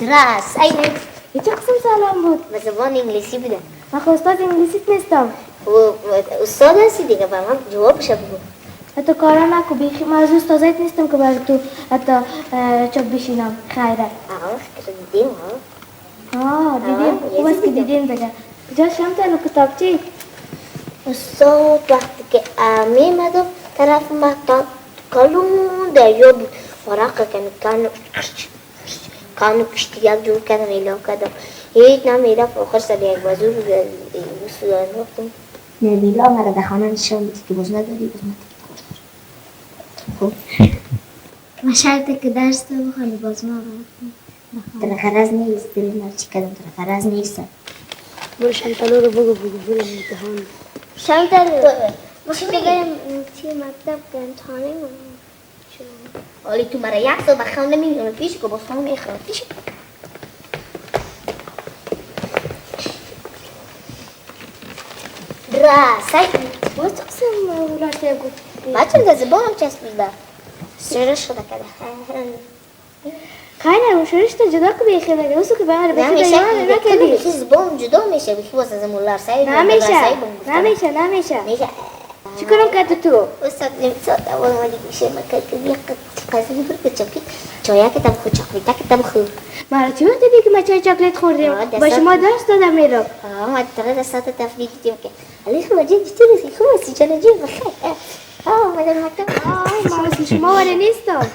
درس ای چه قسم سلام بود؟ به زبان انگلیسی بوده. من خب استاد انگلیسیت نیستم. و استاد هستی دیگه به من جوابش بگو. حتی کارا نکو بیخی من از استادت نیستم که برای تو حتی چپ بشینم خیره. فکر دیدیم دیدیم خوب است که دیدیم دیگه. کجا شمتن کتاب چی؟ استاد وقتی که میمد و طرف مکتب کلون دریا بود ورق کانو کشتیک جور کردم ایلا کردم هیچ نمیرفت آخر سر یک بازور سودان رفتم نبیلا مرا در خانه نشان میدی که باز نداری باز نداری من شرطه که درس تو بخوانی باز ما در غرض نیست دلی مرچی کردم در غرض نیست برو شنطلو رو بگو برو امتحان شنطلو مخی بریم توی مکتب که امتحانه حالی تو مرا یک سال بخوام نمیدونم پیش که باز خانم میخوام پیش راسای باز قسم ولارته بود بچه در زبانم چسبیده سرش شده کرده خیلی شورش تا جدا که بیخی نگه اوسو که به من بخی دایمان رو کردی بخی زبان جدا میشه بخی واسه زمون لارسای نمیشه چی کنم کرد تو؟ استاد نمیساد اول اومدی میشه مکر که یک قضیه برگه چاکلیت چایا که تم خود چاکلیتا که تم خود مرا چی وقت دیگه ما چای چاکلیت خوردیم با شما درس دادم میرم ما ترى دستات تفریق دیدیم که علی خوب جیب چطوری خوب سی جان جیب بخیر من در مکتب ما مثل شما ولی نیستم